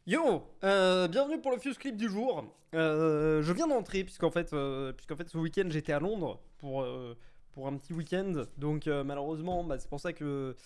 Yo, bienvenue pour le Fuse Clip du jour. Je viens d'entrer puisqu'en fait ce week-end j'étais à Londres pour un petit week-end. Donc malheureusement, c'est pour ça que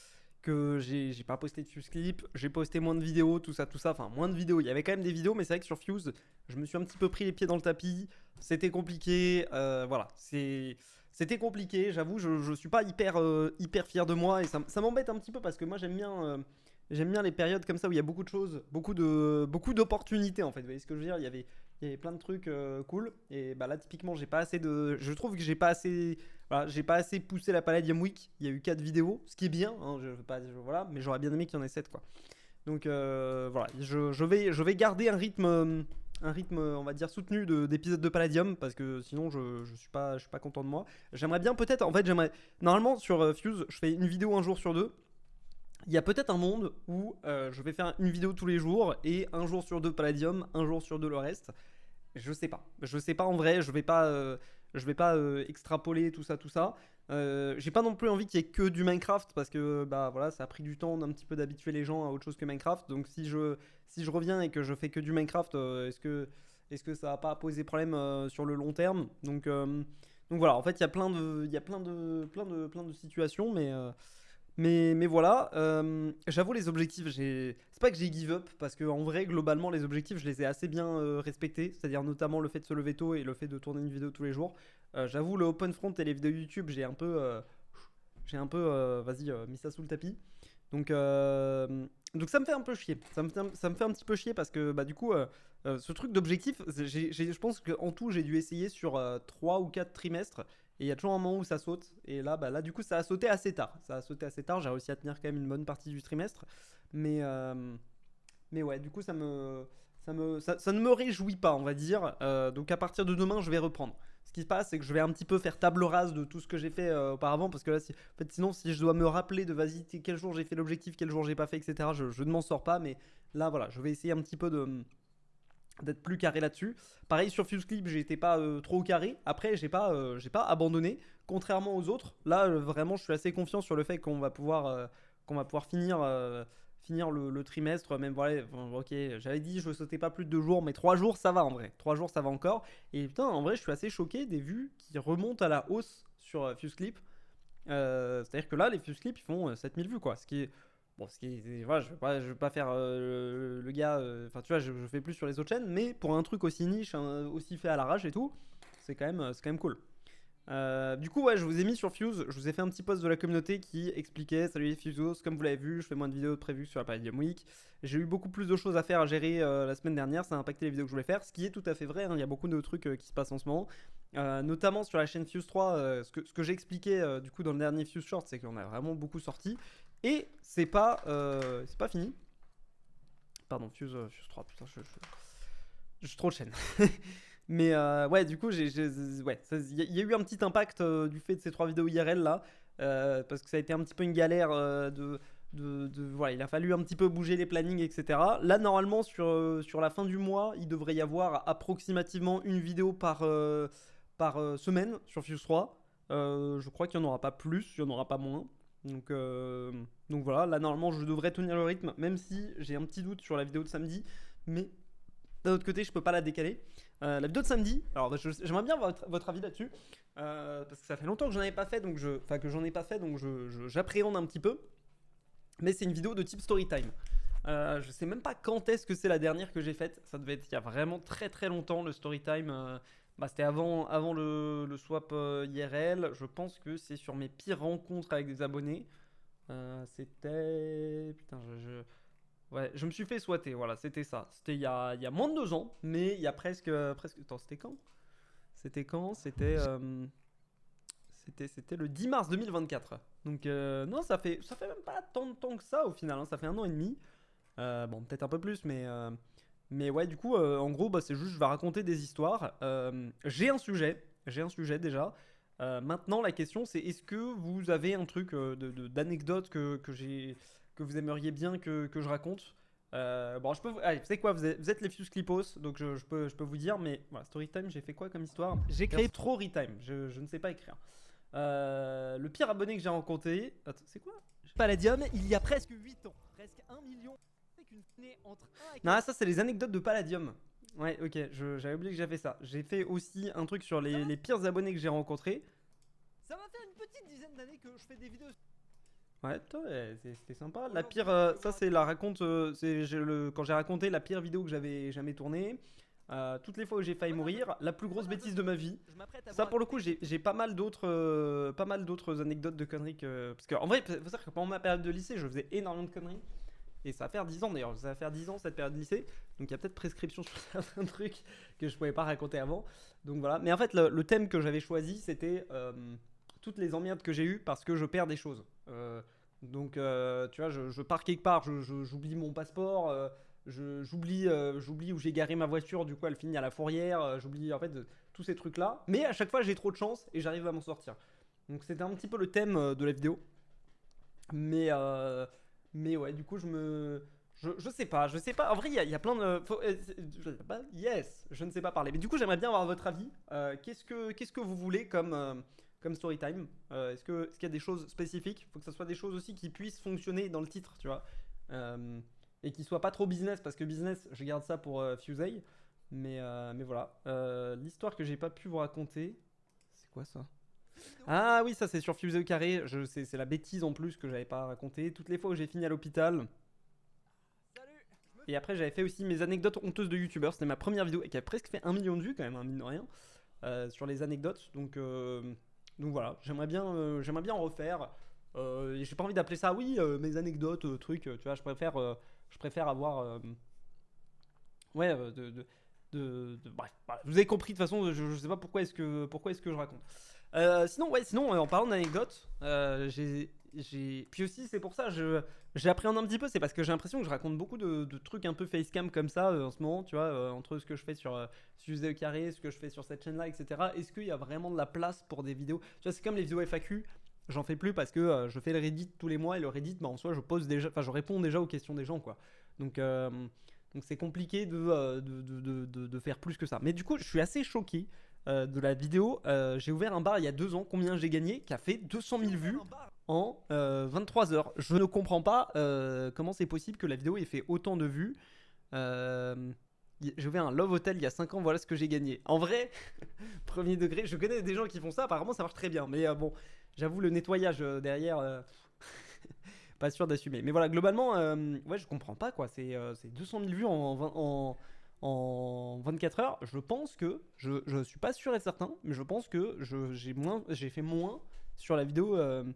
j'ai pas posté de Fuse Clip. J'ai posté moins de vidéos, tout ça, tout ça. Enfin, moins de vidéos. Il y avait quand même des vidéos, mais c'est vrai que sur Fuse, je me suis un petit peu pris les pieds dans le tapis. C'était compliqué. Voilà, c'était compliqué. J'avoue, je suis pas hyper fier de moi et ça m'embête un petit peu parce que moi j'aime bien. J'aime bien les périodes comme ça où il y a beaucoup de choses, beaucoup d'opportunités en fait. Vous voyez ce que je veux dire? Il y avait plein de trucs cool. Et bah là, typiquement, j'ai pas assez de. Je trouve que j'ai pas assez. Voilà, j'ai pas assez poussé la Palladium Week. Il y a eu 4 vidéos, ce qui est bien. Hein, je veux pas, voilà, mais j'aurais bien aimé qu'il y en ait 7 quoi. Donc voilà, je vais garder un rythme, on va dire, soutenu d'épisodes de Palladium parce que sinon je suis pas content de moi. J'aimerais bien peut-être, en fait, j'aimerais. Normalement, sur Fuse, je fais une vidéo un jour sur deux. Il y a peut-être un monde où je vais faire une vidéo tous les jours et un jour sur deux Palladium, un jour sur deux le reste. Je sais pas. Je sais pas en vrai. Je vais pas extrapoler tout ça, tout ça. J'ai pas non plus envie qu'il y ait que du Minecraft parce que bah voilà, ça a pris du temps d'un petit peu d'habituer les gens à autre chose que Minecraft. Donc si je reviens et que je fais que du Minecraft, est-ce que ça va pas poser problème sur le long terme? Donc voilà. En fait, il y a plein de situations, mais voilà, j'avoue les objectifs, c'est pas que j'ai give up, parce que en vrai, globalement, les objectifs, je les ai assez bien respectés, c'est-à-dire notamment le fait de se lever tôt et le fait de tourner une vidéo tous les jours. J'avoue, le open front et les vidéos YouTube, j'ai un peu, vas-y, mis ça sous le tapis. Donc, donc ça me fait un peu chier. Ça me fait un petit peu chier parce que bah, du coup, ce truc d'objectif, je pense qu'en tout, j'ai dû essayer sur 3 ou 4 trimestres. Et il y a toujours un moment où ça saute. Et là, bah, là, du coup, ça a sauté assez tard. Ça a sauté assez tard. J'ai réussi à tenir quand même une bonne partie du trimestre. Mais, mais ouais, du coup, ça ne me réjouit pas, on va dire. Donc à partir de demain, je vais reprendre. Ce qui se passe, c'est que je vais un petit peu faire table rase de tout ce que j'ai fait auparavant. Parce que là, en fait, sinon, si je dois me rappeler de vas-y, quel jour j'ai fait l'objectif, quel jour j'ai pas fait, etc., je ne m'en sors pas. Mais là, voilà, je vais essayer un petit peu d'être plus carré là-dessus. Pareil sur Fuse Clip, j'étais pas trop carré. Après, j'ai pas abandonné, contrairement aux autres. Là, vraiment, je suis assez confiant sur le fait qu'on va pouvoir finir le trimestre. Même voilà, bon, ok, j'avais dit je ne sautais pas plus de 2 jours, mais 3 jours ça va en vrai. 3 jours ça va encore. Et putain, en vrai, je suis assez choqué des vues qui remontent à la hausse sur Fuse Clip. C'est-à-dire que là, les Fuse Clips ils font 7000 vues quoi. Ce qui est bon, voilà, je vais pas faire le gars. Enfin, tu vois, je fais plus sur les autres chaînes, mais pour un truc aussi niche, hein, aussi fait à l'arrache et tout, c'est quand même cool. Du coup, ouais, je vous ai mis sur Fuse, je vous ai fait un petit post de la communauté qui expliquait salut les Fusos, comme vous l'avez vu, je fais moins de vidéos prévues sur la Palladium Week. J'ai eu beaucoup plus de choses à faire à gérer la semaine dernière, ça a impacté les vidéos que je voulais faire, ce qui est tout à fait vrai, hein, il y a beaucoup de trucs qui se passent en ce moment. Notamment sur la chaîne Fuse 3, ce que j'ai expliqué du coup dans le dernier Fuse Short, c'est qu'on a vraiment beaucoup sorti. Et c'est pas fini. Pardon, Fuse 3, putain, je suis trop de chaîne. Mais ouais, du coup, ouais, il y a eu un petit impact du fait de ces 3 vidéos IRL là, parce que ça a été un petit peu une galère voilà, il a fallu un petit peu bouger les plannings, etc. Là, normalement, sur la fin du mois, il devrait y avoir approximativement une vidéo par semaine sur Fuse 3. Je crois qu'il n'y en aura pas plus, il n'y en aura pas moins. Donc, euh, donc voilà, là normalement je devrais tenir le rythme, même si j'ai un petit doute sur la vidéo de samedi, mais d'un autre côté je peux pas la décaler. La vidéo de samedi, alors j'aimerais bien votre avis là-dessus, parce que ça fait longtemps que j'en avais pas fait, enfin que j'en ai pas fait, donc j'appréhende un petit peu, mais c'est une vidéo de type story time. Je sais même pas quand est-ce que c'est la dernière que j'ai faite. Ça devait être il y a vraiment très très longtemps le story time. C'était avant le swap IRL. Je pense que c'est sur mes pires rencontres avec des abonnés. C'était. Putain, ouais, je me suis fait swatter, voilà, c'était ça. C'était il y a moins de 2 ans, mais il y a presque. Attends, c'était quand? C'était le 10 mars 2024. Donc, non, ça fait même pas tant de temps que ça au final, hein. Ça fait 1 an et demi. Bon, peut-être un peu plus, mais ouais, du coup, en gros, c'est juste, je vais raconter des histoires. J'ai un sujet déjà. Maintenant, la question, c'est est-ce que vous avez un truc d'anecdote que vous aimeriez bien que je raconte? Bon, allez, vous savez quoi, vous êtes les Fuse Clipos, donc je peux vous dire, mais voilà, Storytime, j'ai fait quoi comme histoire? J'ai créé trop Retime, je ne sais pas écrire. Le pire abonné que j'ai rencontré. Attends, c'est quoi? Palladium, il y a presque 8 ans. Presque 1 million. Non, ça c'est les anecdotes de Palladium. Ouais, ok, j'avais oublié que j'avais fait ça. J'ai fait aussi un truc sur les pires abonnés que j'ai rencontrés. Ça va faire une petite dizaine d'années que je fais des vidéos. Ouais, c'était sympa. La pire, ça c'est la raconte, quand j'ai raconté la pire vidéo que j'avais jamais tournée. Toutes les fois où j'ai failli mourir, la plus grosse bêtise de ma vie. Ça pour le coup, j'ai pas mal d'autres anecdotes de conneries parce qu'en vrai, faut savoir que pendant ma période de lycée, je faisais énormément de conneries. Et ça va faire 10 ans d'ailleurs, ça va faire 10 ans cette période de lycée. Donc il y a peut-être prescription sur certains trucs que je pouvais pas raconter avant. Donc voilà. Mais en fait, le thème que j'avais choisi, c'était toutes les emmerdes que j'ai eues parce que je perds des choses. Donc tu vois, je pars quelque part, j'oublie mon passeport, j'oublie où j'ai garé ma voiture, du coup elle finit à la fourrière, j'oublie en fait tous ces trucs là. Mais à chaque fois j'ai trop de chance et j'arrive à m'en sortir. Donc c'était un petit peu le thème de la vidéo. Mais ouais, du coup je sais pas. En vrai, il y a plein de. Yes, je ne sais pas parler. Mais du coup, j'aimerais bien avoir votre avis. Qu'est-ce que vous voulez comme story time? Est-ce qu'il y a des choses spécifiques? Il faut que ça soit des choses aussi qui puissent fonctionner dans le titre, tu vois. Et qui soient pas trop business, parce que business, je garde ça pour Fusey. Mais voilà. L'histoire que j'ai pas pu vous raconter. C'est quoi ça? Ah oui, ça c'est sur Fusée au carré. C'est la bêtise en plus que j'avais pas raconté. Toutes les fois où j'ai fini à l'hôpital. Et après, j'avais fait aussi mes anecdotes honteuses de youtubeurs. C'était ma première vidéo et qui a presque fait 1 million de vues, quand même, mine de rien. Sur les anecdotes. Donc voilà, j'aimerais bien en refaire. J'ai pas envie d'appeler ça, oui, mes anecdotes, trucs. Tu vois, je préfère avoir. Ouais, bref, voilà. Vous avez compris de toute façon. Je sais pas pourquoi est-ce que je raconte. Sinon, en parlant d'anecdotes, puis aussi c'est pour ça j'ai appréhendé un petit peu, c'est parce que j'ai l'impression que je raconte beaucoup de trucs un peu facecam comme ça en ce moment, tu vois, entre ce que je fais sur Fusée au carré, ce que je fais sur cette chaîne là, etc. Est-ce qu'il y a vraiment de la place pour des vidéos? Tu vois, c'est comme les vidéos FAQ, j'en fais plus parce que je fais le Reddit tous les mois et le Reddit, bah, en soi, je réponds déjà aux questions des gens, quoi. Donc c'est compliqué de faire plus que ça. Mais du coup, je suis assez choqué de la vidéo. J'ai ouvert un bar il y a 2 ans. Combien j'ai gagné? Qui a fait 200 000 vues en 23 heures. Je ne comprends pas comment c'est possible que la vidéo ait fait autant de vues. J'ai ouvert un Love Hotel il y a 5 ans. Voilà ce que j'ai gagné. En vrai, premier degré, je connais des gens qui font ça. Apparemment, ça marche très bien. Mais bon, j'avoue, le nettoyage derrière. Pas sûr d'assumer. Mais voilà, globalement, ouais, je comprends pas quoi. C'est 200 000 vues en 24 heures. Je pense que, je suis pas sûr et certain, mais je pense que j'ai fait moins sur la vidéo. En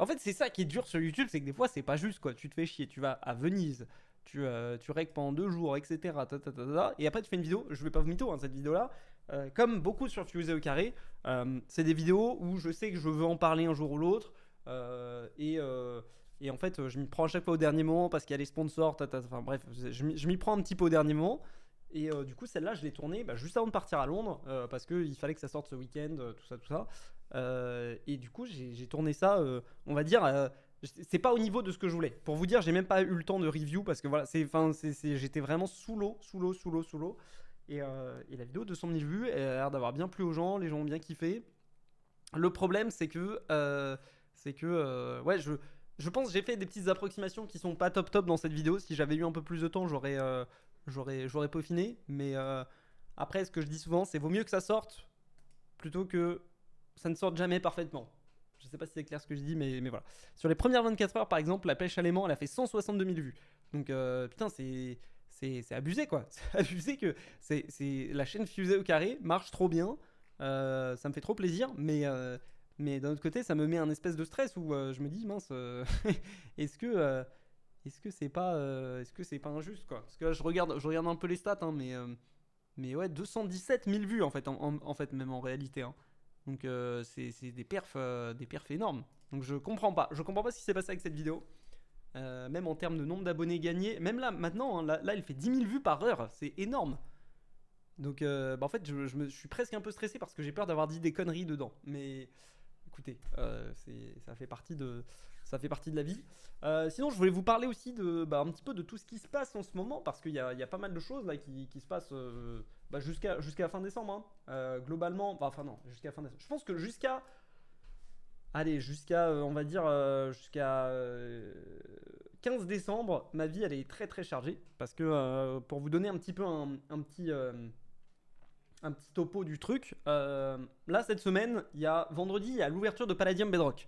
fait, c'est ça qui est dur sur YouTube, c'est que des fois, c'est pas juste quoi. Tu te fais chier, tu vas à Venise, tu règles pendant 2 jours, etc. Et après, tu fais une vidéo. Je vais pas vous mytho, hein, cette vidéo-là. Comme beaucoup sur Fusée au carré, c'est des vidéos où je sais que je veux en parler un jour ou l'autre. Et en fait, je m'y prends à chaque fois au dernier moment parce qu'il y a les sponsors. Enfin bref, je m'y prends un petit peu au dernier moment. Et du coup, celle-là, je l'ai tournée juste avant de partir à Londres parce qu'il fallait que ça sorte ce week-end, tout ça. Et du coup, j'ai tourné ça, on va dire. C'est pas au niveau de ce que je voulais. Pour vous dire, j'ai même pas eu le temps de review parce que voilà, j'étais vraiment sous l'eau. Et la vidéo, 200 000 vues, elle a l'air d'avoir bien plu aux gens. Les gens ont bien kiffé. Le problème, c'est que ouais, je pense que j'ai fait des petites approximations qui sont pas top dans cette vidéo. Si j'avais eu un peu plus de temps, j'aurais peaufiné. Mais après, ce que je dis souvent, c'est vaut mieux que ça sorte plutôt que ça ne sorte jamais parfaitement. Je sais pas si c'est clair ce que je dis, mais voilà. Sur les premières 24 heures, par exemple, la pêche à l'aimant, elle a fait 162 000 vues. Donc putain, c'est abusé quoi. C'est abusé que la chaîne Fusée au carré marche trop bien. Ça me fait trop plaisir, mais d'un autre côté, ça me met un espèce de stress où je me dis mince, est-ce que c'est pas injuste quoi? Parce que là, je regarde un peu les stats, hein, mais ouais, 217 000 vues en fait, en fait même en réalité. Hein. Donc c'est des perfs énormes. Donc je comprends pas ce qui s'est passé avec cette vidéo. Même en termes de nombre d'abonnés gagnés, même là maintenant, hein, là, il fait 10 000 vues par heure, c'est énorme. Donc en fait, je suis presque un peu stressé parce que j'ai peur d'avoir dit des conneries dedans. Mais écoutez, ça fait partie de la vie. Sinon, je voulais vous parler aussi un petit peu de tout ce qui se passe en ce moment parce qu'il y a pas mal de choses là qui se passent jusqu'à fin décembre. Hein. Globalement, enfin non, jusqu'à fin décembre. Je pense que jusqu'à allez, jusqu'à, on va dire, jusqu'à 15 décembre, ma vie elle est très très chargée parce que pour vous donner un petit peu un petit topo du truc, là cette semaine, il y a vendredi, il y a l'ouverture de Palladium Bedrock.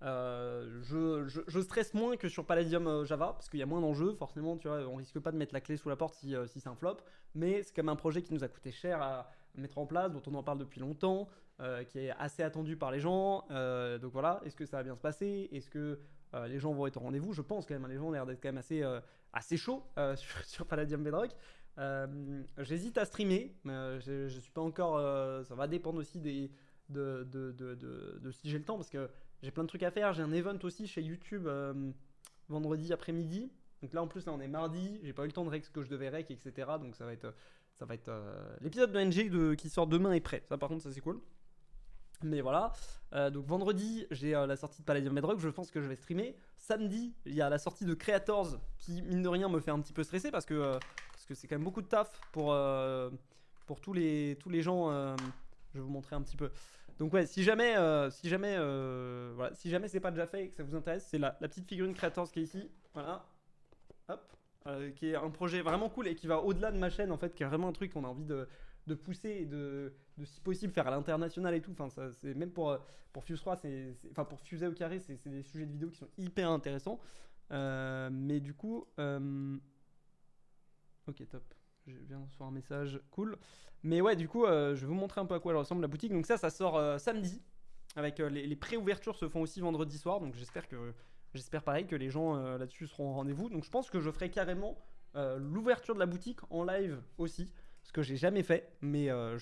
Je stresse moins que sur Palladium Java parce qu'il y a moins d'enjeux, forcément, tu vois, on risque pas de mettre la clé sous la porte si c'est un flop, mais c'est quand même un projet qui nous a coûté cher à mettre en place, dont on en parle depuis longtemps, qui est assez attendu par les gens. Donc voilà, est-ce que ça va bien se passer? Est-ce que les gens vont être au rendez-vous? Je pense quand même, hein, les gens ont l'air d'être quand même assez chauds sur Palladium Bedrock. J'hésite à streamer, mais je suis pas encore. Ça va dépendre aussi de si j'ai le temps parce que j'ai plein de trucs à faire. J'ai un event aussi chez YouTube vendredi après-midi. Donc là en plus là on est mardi, j'ai pas eu le temps de rec ce que je devais rec, etc. Donc ça va être l'épisode de NG qui sort demain est prêt. Ça par contre ça c'est cool. Mais voilà, donc vendredi j'ai la sortie de Palladium Bedrock, je pense que je vais streamer. Samedi il y a la sortie de Creators qui mine de rien me fait un petit peu stresser parce que c'est quand même beaucoup de taf pour tous les gens. Je vais vous montrer un petit peu. Donc ouais, voilà, si jamais c'est pas déjà fait et que ça vous intéresse, c'est la petite figurine Creators qui est ici, voilà, hop, qui est un projet vraiment cool et qui va au-delà de ma chaîne en fait, qui est vraiment un truc qu'on a envie de pousser et de si possible faire à l'international et tout. Enfin, ça, c'est même pour Fuse 3, enfin pour Fusée au carré, c'est des sujets de vidéo qui sont hyper intéressants. Mais du coup, ok, top. Je viens de recevoir un message, cool. Mais ouais, du coup, je vais vous montrer un peu à quoi elle ressemble la boutique. Donc ça sort samedi. Avec les pré-ouvertures se font aussi vendredi soir. Donc j'espère pareil que les gens là-dessus seront au rendez-vous. Donc je pense que je ferai carrément l'ouverture de la boutique en live aussi, ce que j'ai jamais fait, mais je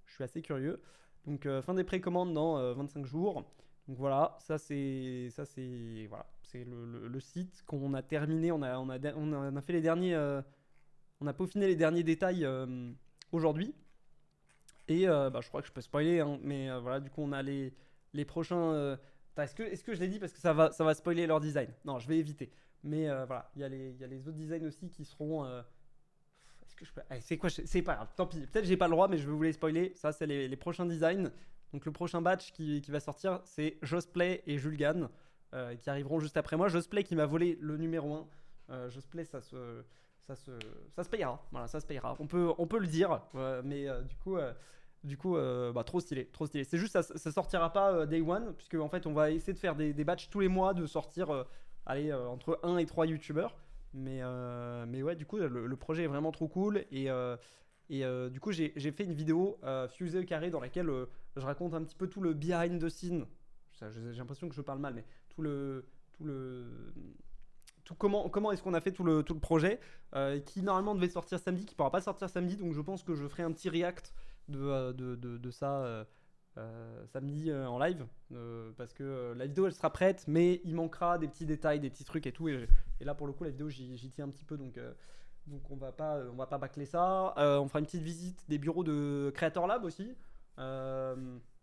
suis assez curieux. Donc fin des précommandes dans 25 jours. Donc voilà, voilà, c'est le site qu'on a terminé. On a fait les derniers. On a peaufiné les derniers détails aujourd'hui. Et bah, je crois que je peux spoiler, hein, mais voilà, du coup, on a les prochains. Est-ce que je l'ai dit parce que ça va spoiler leur design? Non, je vais éviter. Mais voilà, il y a les autres designs aussi qui seront. Est-ce que je peux. Allez, c'est quoi? C'est pas grave, tant pis. Peut-être j'ai pas le droit, mais je vais vous les spoiler. Ça, c'est les prochains designs. Donc, le prochain batch qui va sortir, c'est Josplay et Julgan qui arriveront juste après moi. Josplay qui m'a volé le numéro 1. Josplay, ça se payera. Voilà, ça se payera. On peut le dire, mais du coup, bah, trop stylé, trop stylé. C'est juste ça sortira pas day one, puisque en fait on va essayer de faire des batchs tous les mois, de sortir allez, entre 1 et 3 youtubeurs. Mais ouais, du coup le projet est vraiment trop cool et du coup j'ai fait une vidéo fusée au carré dans laquelle je raconte un petit peu tout le behind the scene. J'ai l'impression que je parle mal, mais tout comment est-ce qu'on a fait tout le projet qui normalement devait sortir samedi, qui pourra pas sortir samedi, donc je pense que je ferai un petit react de ça samedi en live parce que la vidéo elle sera prête, mais il manquera des petits détails, des petits trucs et tout, et là pour le coup la vidéo j'y tiens un petit peu, donc on va pas bâcler ça. On fera une petite visite des bureaux de Creator Lab aussi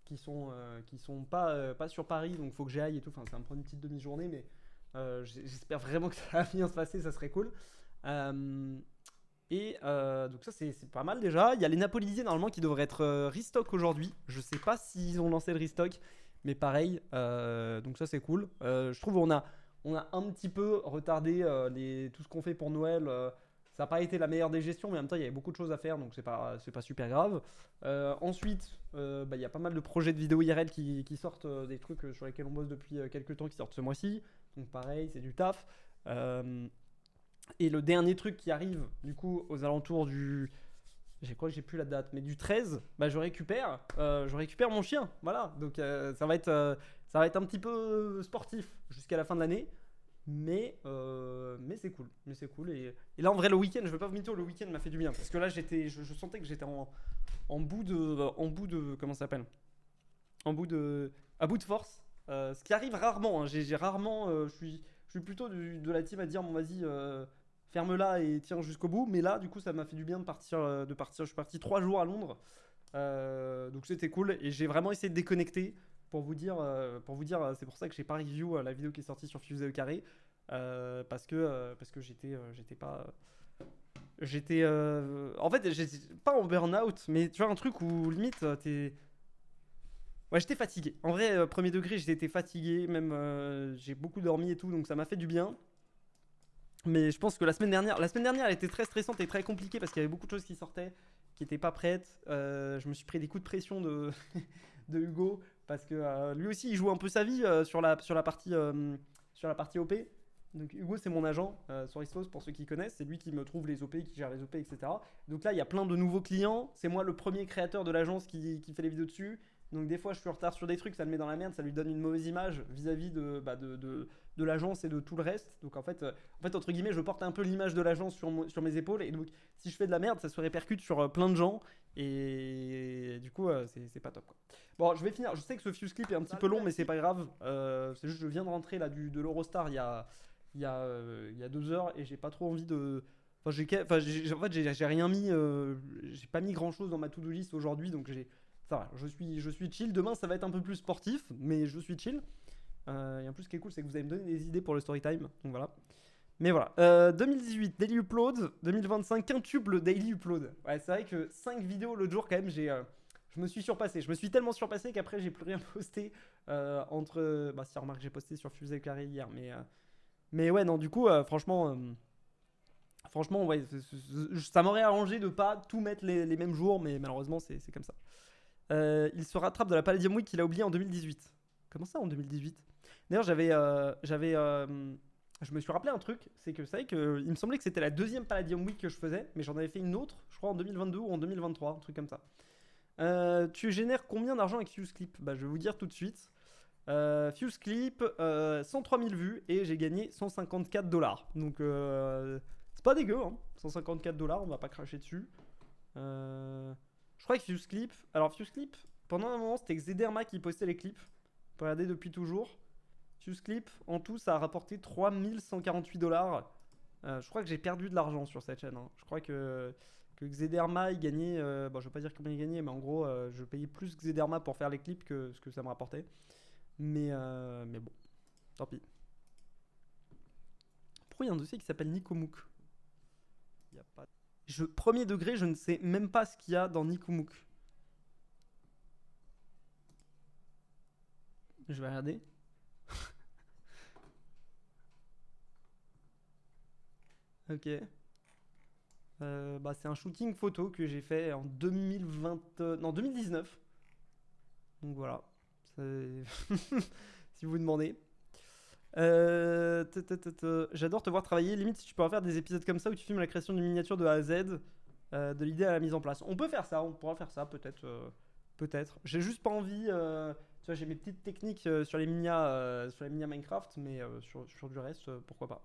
qui sont pas sur Paris, donc faut que j'y aille et tout, enfin ça va me prendre une petite demi-journée, mais j'espère vraiment que ça va bien se passer, ça serait cool. Donc ça c'est pas mal déjà. Il y a les Napolisiers normalement qui devraient être restock aujourd'hui. Je sais pas s'ils ont lancé le restock, mais pareil. Donc ça c'est cool. Je trouve on a un petit peu retardé tout ce qu'on fait pour Noël. Ça n'a pas été la meilleure des gestions, mais en même temps il y avait beaucoup de choses à faire, donc c'est pas super grave. Ensuite, il y a pas mal de projets de vidéos IRL qui sortent, des trucs sur lesquels on bosse depuis quelques temps qui sortent ce mois-ci. Donc pareil, c'est du taf. Et le dernier truc qui arrive, du coup, aux alentours du. Je crois que j'ai plus la date, mais du 13, bah, je récupère mon chien. Voilà, donc ça va être un petit peu sportif jusqu'à la fin de l'année. Mais c'est cool. Et là, en vrai, le week-end, je vais pas vous mytho, le week-end m'a fait du bien. Parce que là, je sentais que j'étais en bout de. Comment ça s'appelle? À bout de force. Ce qui arrive rarement, hein. J'ai rarement. Je suis plutôt de la team à dire bon vas-y, ferme-la et tiens jusqu'au bout. Mais là du coup ça m'a fait du bien de partir. Je suis parti 3 jours à Londres. Donc c'était cool et j'ai vraiment essayé de déconnecter pour vous dire, c'est pour ça que j'ai pas review la vidéo qui est sortie sur Fusée au carré. Parce que j'étais pas. En fait, j'étais pas en burn-out, mais tu vois, un truc où limite, t'es. Ouais, j'étais fatigué. En vrai, premier degré, j'étais fatigué. Même, j'ai beaucoup dormi et tout, donc ça m'a fait du bien. Mais je pense que la semaine dernière, elle était très stressante et très compliquée parce qu'il y avait beaucoup de choses qui sortaient, qui n'étaient pas prêtes. Je me suis pris des coups de pression de, de Hugo parce que lui aussi, il joue un peu sa vie sur la partie OP. Donc Hugo, c'est mon agent sur Istos pour ceux qui connaissent. C'est lui qui me trouve les OP, qui gère les OP, etc. Donc là, il y a plein de nouveaux clients. C'est moi le premier créateur de l'agence qui fait les vidéos dessus. Donc des fois, je suis en retard sur des trucs, ça le met dans la merde, ça lui donne une mauvaise image vis-à-vis de l'agence et de tout le reste. Donc en fait, entre guillemets, je porte un peu l'image de l'agence sur mes épaules. Et donc, si je fais de la merde, ça se répercute sur plein de gens. Et du coup, c'est pas top, quoi. Bon, je vais finir. Je sais que ce fuse clip est un petit peu long, mais c'est pas grave. C'est juste, je viens de rentrer là de l'Eurostar il y a 2 heures et j'ai pas trop envie de. Enfin, j'ai rien mis. J'ai pas mis grand chose dans ma to-do list aujourd'hui, donc ça va, je suis chill. Demain, ça va être un peu plus sportif, mais je suis chill. Et en plus, ce qui est cool, c'est que vous allez me donner des idées pour le story time. Donc voilà. Mais voilà. 2018, daily upload. 2025, quintuple daily upload. Ouais, c'est vrai que 5 vidéos l'autre jour, quand même, je me suis surpassé. Je me suis tellement surpassé qu'après, j'ai plus rien posté. Bah, si, remarque, j'ai posté sur Fusée Carré hier. Mais ouais, non, du coup, franchement, ouais, ça m'aurait arrangé de pas tout mettre les mêmes jours, mais malheureusement, c'est comme ça. Il se rattrape de la Palladium Week qu'il a oublié en 2018. Comment ça en 2018? D'ailleurs, je me suis rappelé un truc, c'est que vous savez que il me semblait que c'était la deuxième Palladium Week que je faisais, mais j'en avais fait une autre, je crois en 2022 ou en 2023, un truc comme ça. Tu génères combien d'argent avec FuseClip? Bah, je vais vous dire tout de suite. FuseClip, 103 000 vues et j'ai gagné 154 dollars. Donc, c'est pas dégueu, hein. 154 dollars, on va pas cracher dessus. Je crois que FuseClip. Alors, FuseClip, pendant un moment, c'était Xederma qui postait les clips. On peut regarder depuis toujours. FuseClip, en tout, ça a rapporté 3148 dollars. Je crois que j'ai perdu de l'argent sur cette chaîne, hein. Je crois que Xederma, il gagnait. Bon, je vais pas dire combien il gagnait, mais en gros, je payais plus Xederma pour faire les clips que ce que ça me rapportait. Mais bon, tant pis. Pourquoi il y a un dossier qui s'appelle Nikomook? Il y a pas. Premier degré, je ne sais même pas ce qu'il y a dans Nikomook. Je vais regarder. Ok. Bah, c'est un shooting photo que j'ai fait en 2020, non 2019. Donc voilà. Si vous demandez. J'adore te voir travailler. Limite, si tu peux faire des épisodes comme ça où tu filmes la création d'une miniature de A à Z, de l'idée à la mise en place. On peut faire ça, on pourra faire ça peut-être. Peut-être. J'ai juste pas envie. Tu vois, j'ai mes petites techniques sur les minia Minecraft, mais sur du reste, pourquoi pas.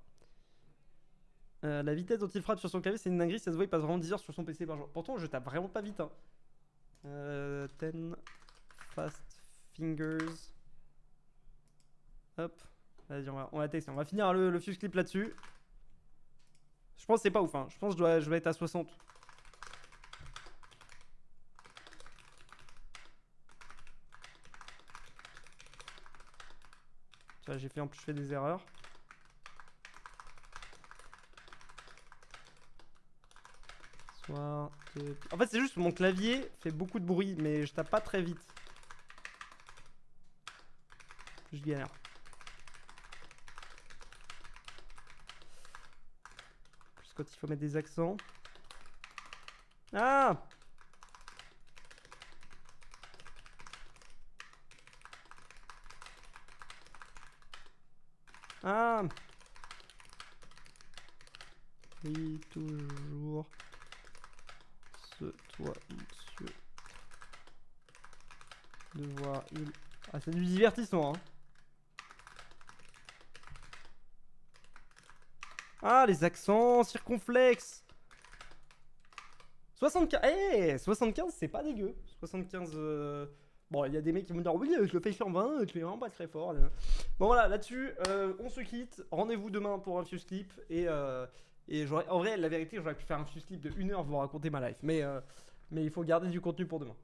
La vitesse dont il frappe sur son clavier, c'est une dinguerie. Ça se voit, il passe vraiment 10 heures sur son PC par jour. Pourtant, je tape vraiment pas vite, hein. 10 fast fingers. Hop. Vas-y, on va tester. On va finir le fuse clip là-dessus. Je pense que c'est pas ouf, hein. Je pense que je vais être à 60. Tu vois, en plus, je fais des erreurs. En fait, c'est juste que mon clavier fait beaucoup de bruit, mais je tape pas très vite. Je galère. Plus quand il faut mettre des accents. Ah! Ah! Oui, toujours. Toi, monsieur. De voir il. Ah, c'est du divertissement, hein. Ah, les accents circonflexes. 75. 75, c'est pas dégueu. 75. Bon, il y a des mecs qui vont dire oui, je le fais sur 20, tu es vraiment pas très fort. Bon, voilà, là-dessus, on se quitte. Rendez-vous demain pour un fuse clip. Et en vrai, la vérité, j'aurais pu faire un fuse clip de 1 heure pour vous raconter ma life. Mais il faut garder du contenu pour demain.